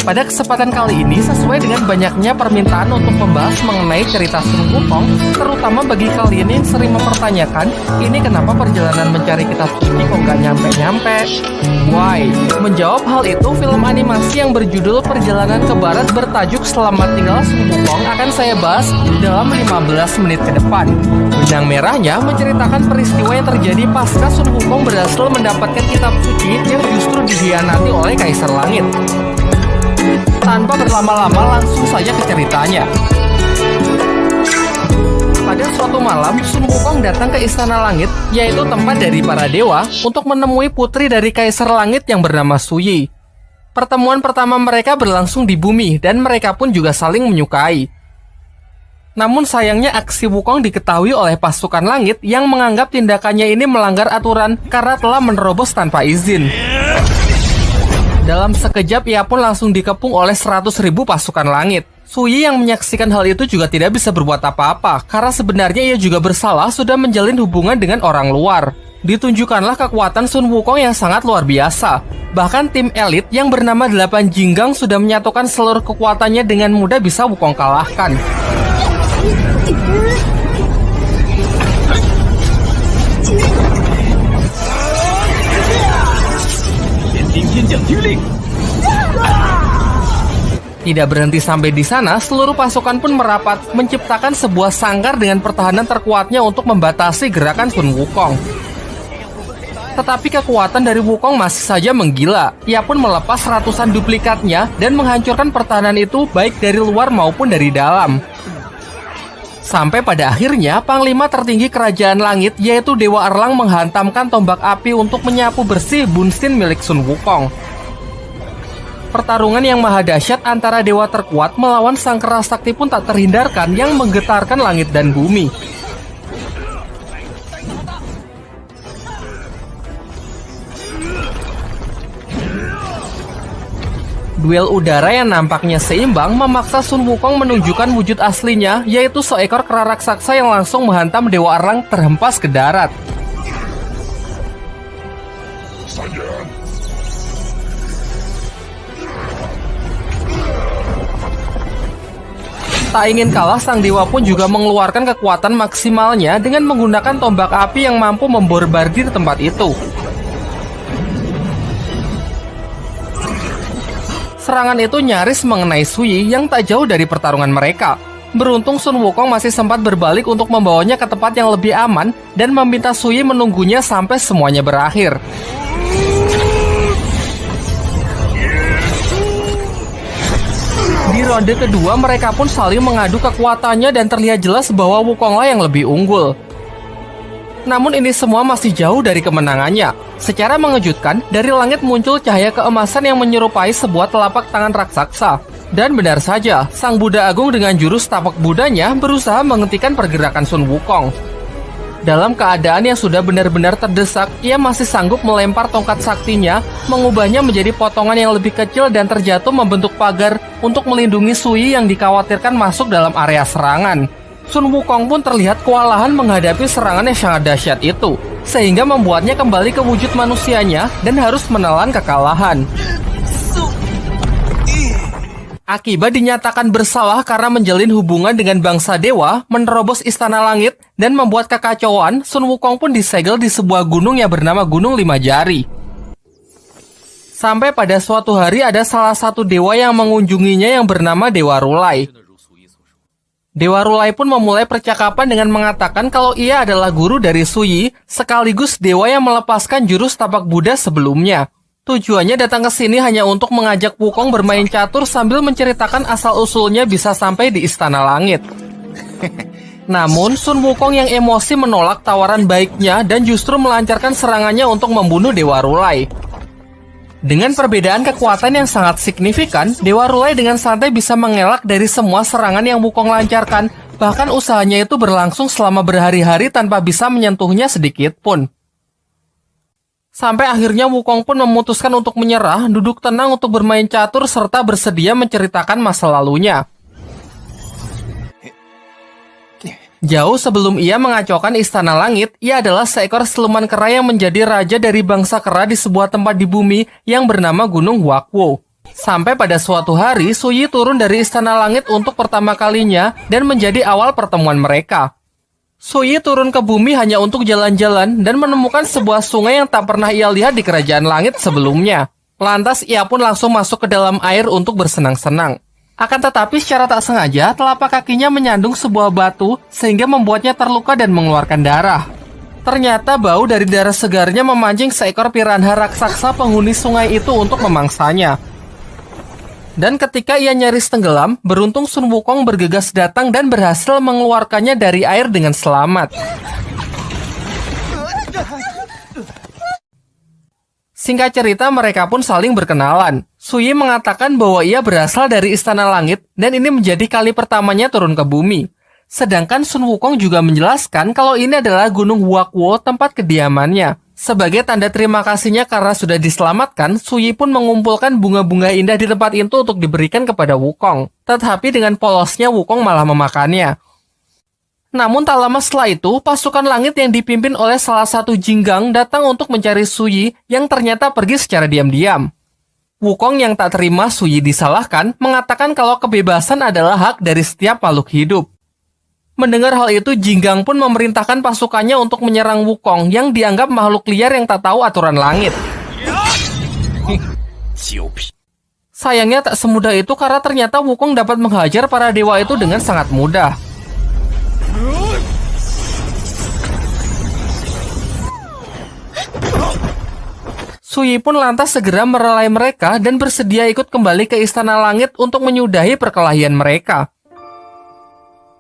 Pada kesempatan kali ini, sesuai dengan banyaknya permintaan untuk membahas mengenai cerita Sun Wukong, terutama bagi kalian yang sering mempertanyakan, ini kenapa perjalanan mencari kitab suci kok nggak nyampe-nyampe? Why? Menjawab hal itu, film animasi yang berjudul Perjalanan ke Barat bertajuk Selamat Tinggal Sun Wukong akan saya bahas dalam 15 menit ke depan. Benang merahnya menceritakan peristiwa yang terjadi pasca Sun Wukong berhasil mendapatkan kitab suci yang justru dikhianati oleh Kaisar Langit. Tanpa berlama-lama, langsung saja ke ceritanya. Pada suatu malam, Sun Wukong datang ke Istana Langit, yaitu tempat dari para dewa, untuk menemui putri dari Kaisar Langit yang bernama Su Yi. Pertemuan pertama mereka berlangsung di bumi, dan mereka pun juga saling menyukai. Namun sayangnya aksi Wukong diketahui oleh pasukan langit yang menganggap tindakannya ini melanggar aturan karena telah menerobos tanpa izin. Dalam sekejap ia pun langsung dikepung oleh 100.000 pasukan langit. Su Yi yang menyaksikan hal itu juga tidak bisa berbuat apa-apa, karena sebenarnya ia juga bersalah sudah menjalin hubungan dengan orang luar. Ditunjukkanlah kekuatan Sun Wukong yang sangat luar biasa. Bahkan tim elit yang bernama 8 Jinggang sudah menyatukan seluruh kekuatannya dengan mudah bisa Wukong kalahkan. Tidak berhenti sampai di sana, seluruh pasukan pun merapat, menciptakan sebuah sangkar dengan pertahanan terkuatnya untuk membatasi gerakan Sun Wukong. Tetapi kekuatan dari Wukong masih saja menggila. Ia pun melepas ratusan duplikatnya dan menghancurkan pertahanan itu baik dari luar maupun dari dalam. Sampai pada akhirnya, Panglima tertinggi Kerajaan Langit, yaitu Dewa Erlang, menghantamkan tombak api untuk menyapu bersih Bunsin milik Sun Wukong. Pertarungan yang maha dahsyat antara dewa terkuat melawan sang kera sakti pun tak terhindarkan yang menggetarkan langit dan bumi. Duel udara yang nampaknya seimbang memaksa Sun Wukong menunjukkan wujud aslinya, yaitu seekor kera raksasa yang langsung menghantam Dewa Erlang terhempas ke darat. Tak ingin kalah, sang dewa pun juga mengeluarkan kekuatan maksimalnya dengan menggunakan tombak api yang mampu memborbardir tempat itu. Serangan itu nyaris mengenai Su Yi yang tak jauh dari pertarungan mereka. Beruntung Sun Wukong masih sempat berbalik untuk membawanya ke tempat yang lebih aman dan meminta Su Yi menunggunya sampai semuanya berakhir. Di ronde kedua, mereka pun saling mengadu kekuatannya dan terlihat jelas bahwa Wukonglah yang lebih unggul. Namun ini semua masih jauh dari kemenangannya. Secara mengejutkan, dari langit muncul cahaya keemasan yang menyerupai sebuah telapak tangan raksasa. Dan benar saja, sang Buddha Agung dengan jurus tapak Budanya berusaha menghentikan pergerakan Sun Wukong. Dalam keadaan yang sudah benar-benar terdesak, ia masih sanggup melempar tongkat saktinya, mengubahnya menjadi potongan yang lebih kecil dan terjatuh membentuk pagar untuk melindungi Su Yi yang dikhawatirkan masuk dalam area serangan. Sun Wukong pun terlihat kewalahan menghadapi serangan yang sangat dahsyat itu, sehingga membuatnya kembali ke wujud manusianya dan harus menelan kekalahan. Akibat dinyatakan bersalah karena menjalin hubungan dengan bangsa dewa, menerobos istana langit, dan membuat kekacauan, Sun Wukong pun disegel di sebuah gunung yang bernama Gunung Lima Jari. Sampai pada suatu hari ada salah satu dewa yang mengunjunginya yang bernama Dewa Rulai. Dewa Rulai pun memulai percakapan dengan mengatakan kalau ia adalah guru dari Su Yi, sekaligus dewa yang melepaskan jurus tapak Buddha sebelumnya. Tujuannya datang ke sini hanya untuk mengajak Wukong bermain catur sambil menceritakan asal-usulnya bisa sampai di Istana Langit. Namun, Sun Wukong yang emosi menolak tawaran baiknya dan justru melancarkan serangannya untuk membunuh Dewa Rulai. Dengan perbedaan kekuatan yang sangat signifikan, Dewa Rulai dengan santai bisa mengelak dari semua serangan yang Wukong lancarkan, bahkan usahanya itu berlangsung selama berhari-hari tanpa bisa menyentuhnya sedikit pun. Sampai akhirnya Wukong pun memutuskan untuk menyerah, duduk tenang untuk bermain catur, serta bersedia menceritakan masa lalunya. Jauh sebelum ia mengacaukan Istana Langit, ia adalah seekor siluman kera yang menjadi raja dari bangsa kera di sebuah tempat di bumi yang bernama Gunung Huakwo. Sampai pada suatu hari, Suyi turun dari Istana Langit untuk pertama kalinya dan menjadi awal pertemuan mereka. Suyi turun ke bumi hanya untuk jalan-jalan dan menemukan sebuah sungai yang tak pernah ia lihat di Kerajaan Langit sebelumnya. Lantas ia pun langsung masuk ke dalam air untuk bersenang-senang. Akan tetapi secara tak sengaja, telapak kakinya menyandung sebuah batu sehingga membuatnya terluka dan mengeluarkan darah. Ternyata bau dari darah segarnya memancing seekor piranha raksasa penghuni sungai itu untuk memangsanya. Dan ketika ia nyaris tenggelam, beruntung Sun Wukong bergegas datang dan berhasil mengeluarkannya dari air dengan selamat. Singkat cerita, mereka pun saling berkenalan. Suyi mengatakan bahwa ia berasal dari Istana Langit dan ini menjadi kali pertamanya turun ke bumi. Sedangkan Sun Wukong juga menjelaskan kalau ini adalah Gunung Huakuo, tempat kediamannya. Sebagai tanda terima kasihnya karena sudah diselamatkan, Suyi pun mengumpulkan bunga-bunga indah di tempat itu untuk diberikan kepada Wukong. Tetapi dengan polosnya Wukong malah memakannya. Namun tak lama setelah itu, pasukan langit yang dipimpin oleh salah satu Jinggang datang untuk mencari Suyi yang ternyata pergi secara diam-diam. Wukong yang tak terima Suyi disalahkan, mengatakan kalau kebebasan adalah hak dari setiap makhluk hidup. Mendengar hal itu, Jinggang pun memerintahkan pasukannya untuk menyerang Wukong yang dianggap makhluk liar yang tak tahu aturan langit. Sayangnya tak semudah itu karena ternyata Wukong dapat menghajar para dewa itu dengan sangat mudah. Suyi pun lantas segera merelai mereka dan bersedia ikut kembali ke Istana Langit untuk menyudahi perkelahian mereka.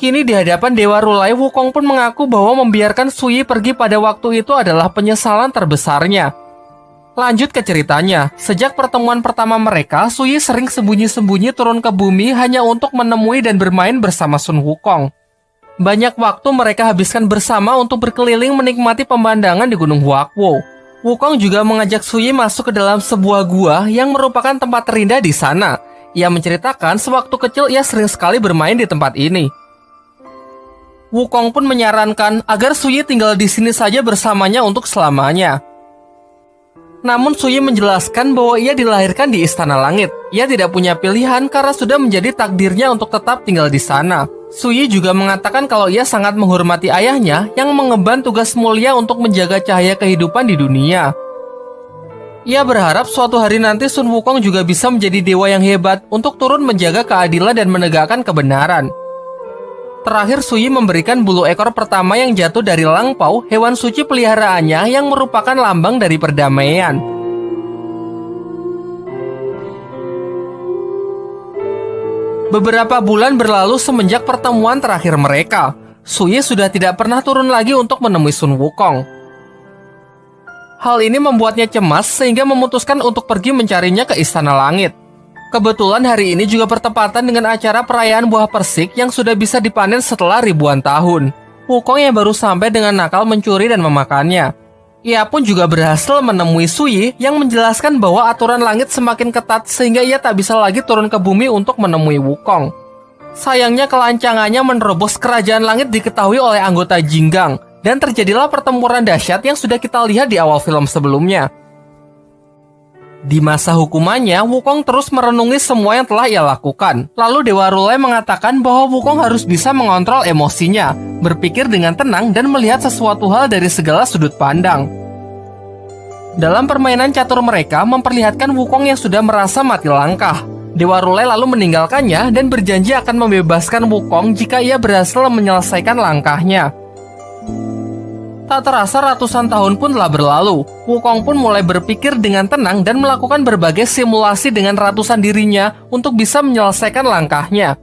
Kini di hadapan Dewa Rulai, Wukong pun mengaku bahwa membiarkan Suyi pergi pada waktu itu adalah penyesalan terbesarnya. Lanjut ke ceritanya, sejak pertemuan pertama mereka, Suyi sering sembunyi-sembunyi turun ke bumi hanya untuk menemui dan bermain bersama Sun Wukong. Banyak waktu mereka habiskan bersama untuk berkeliling menikmati pemandangan di Gunung Huakuo. Wukong juga mengajak Suyi masuk ke dalam sebuah gua yang merupakan tempat terindah di sana. Ia menceritakan sewaktu kecil ia sering sekali bermain di tempat ini. Wukong pun menyarankan agar Suyi tinggal di sini saja bersamanya untuk selamanya. Namun Suyi menjelaskan bahwa ia dilahirkan di Istana Langit. Ia tidak punya pilihan karena sudah menjadi takdirnya untuk tetap tinggal di sana. Suyi juga mengatakan kalau ia sangat menghormati ayahnya yang mengemban tugas mulia untuk menjaga cahaya kehidupan di dunia. Ia berharap suatu hari nanti Sun Wukong juga bisa menjadi dewa yang hebat untuk turun menjaga keadilan dan menegakkan kebenaran. Terakhir, Suyi memberikan bulu ekor pertama yang jatuh dari Langpao, hewan suci peliharaannya yang merupakan lambang dari perdamaian. Beberapa bulan berlalu semenjak pertemuan terakhir mereka. Suyi sudah tidak pernah turun lagi untuk menemui Sun Wukong. Hal ini membuatnya cemas sehingga memutuskan untuk pergi mencarinya ke Istana Langit. Kebetulan hari ini juga bertepatan dengan acara perayaan buah persik yang sudah bisa dipanen setelah ribuan tahun. Wukong yang baru sampai dengan nakal mencuri dan memakannya. Ia pun juga berhasil menemui Suyi yang menjelaskan bahwa aturan langit semakin ketat sehingga ia tak bisa lagi turun ke bumi untuk menemui Wukong. Sayangnya kelancangannya menerobos kerajaan langit diketahui oleh anggota Jinggang dan terjadilah pertempuran dahsyat yang sudah kita lihat di awal film sebelumnya. Di masa hukumannya, Wukong terus merenungi semua yang telah ia lakukan. Lalu Dewa Rulai mengatakan bahwa Wukong harus bisa mengontrol emosinya, berpikir dengan tenang dan melihat sesuatu hal dari segala sudut pandang. Dalam permainan catur mereka memperlihatkan Wukong yang sudah merasa mati langkah. Dewa Rulai lalu meninggalkannya dan berjanji akan membebaskan Wukong jika ia berhasil menyelesaikan langkahnya. Tak terasa ratusan tahun pun telah berlalu. Wukong pun mulai berpikir dengan tenang dan melakukan berbagai simulasi dengan ratusan dirinya untuk bisa menyelesaikan langkahnya.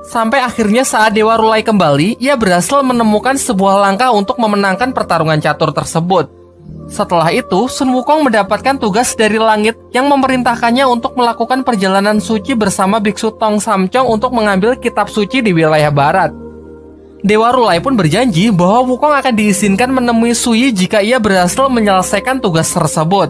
Sampai akhirnya saat Dewa Rulai kembali, ia berhasil menemukan sebuah langkah untuk memenangkan pertarungan catur tersebut. Setelah itu, Sun Wukong mendapatkan tugas dari langit yang memerintahkannya untuk melakukan perjalanan suci bersama Biksu Tong Samcong untuk mengambil kitab suci di wilayah barat. Dewa Rulai pun berjanji bahwa Wukong akan diizinkan menemui Suyi jika ia berhasil menyelesaikan tugas tersebut.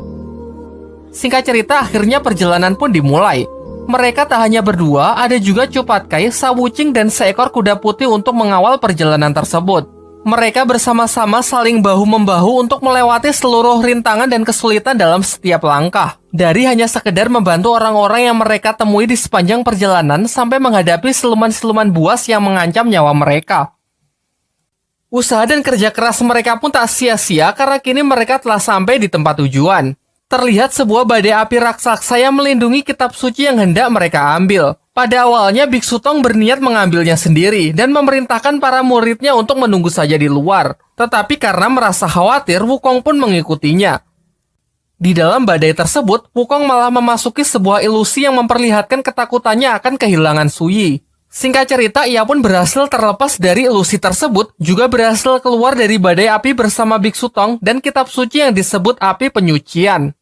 Singkat cerita, akhirnya perjalanan pun dimulai. Mereka tak hanya berdua, ada juga Cupatkai, Sawucing, dan seekor kuda putih untuk mengawal perjalanan tersebut. Mereka bersama-sama saling bahu-membahu untuk melewati seluruh rintangan dan kesulitan dalam setiap langkah. Dari hanya sekedar membantu orang-orang yang mereka temui di sepanjang perjalanan sampai menghadapi siluman-siluman buas yang mengancam nyawa mereka. Usaha dan kerja keras mereka pun tak sia-sia karena kini mereka telah sampai di tempat tujuan. Terlihat sebuah badai api raksasa yang melindungi kitab suci yang hendak mereka ambil. Pada awalnya Biksu Tong berniat mengambilnya sendiri dan memerintahkan para muridnya untuk menunggu saja di luar. Tetapi karena merasa khawatir, Wukong pun mengikutinya. Di dalam badai tersebut, Wukong malah memasuki sebuah ilusi yang memperlihatkan ketakutannya akan kehilangan Suyi. Singkat cerita, ia pun berhasil terlepas dari ilusi tersebut, juga berhasil keluar dari badai api bersama Biksu Tong dan kitab suci yang disebut api penyucian.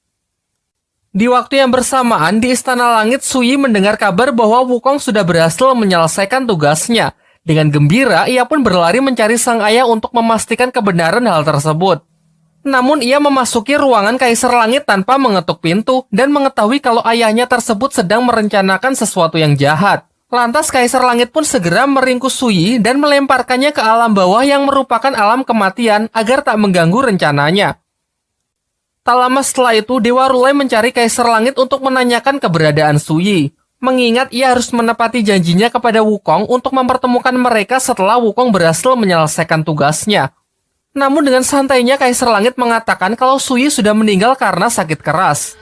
Di waktu yang bersamaan, di Istana Langit, Suyi mendengar kabar bahwa Wukong sudah berhasil menyelesaikan tugasnya. Dengan gembira, ia pun berlari mencari sang ayah untuk memastikan kebenaran hal tersebut. Namun ia memasuki ruangan Kaisar Langit tanpa mengetuk pintu dan mengetahui kalau ayahnya tersebut sedang merencanakan sesuatu yang jahat. Lantas Kaisar Langit pun segera meringkus Suyi dan melemparkannya ke alam bawah yang merupakan alam kematian agar tak mengganggu rencananya. Tak lama setelah itu, Dewa Rulai mencari Kaisar Langit untuk menanyakan keberadaan Suyi. Mengingat ia harus menepati janjinya kepada Wukong untuk mempertemukan mereka setelah Wukong berhasil menyelesaikan tugasnya. Namun dengan santainya Kaisar Langit mengatakan kalau Suyi sudah meninggal karena sakit keras.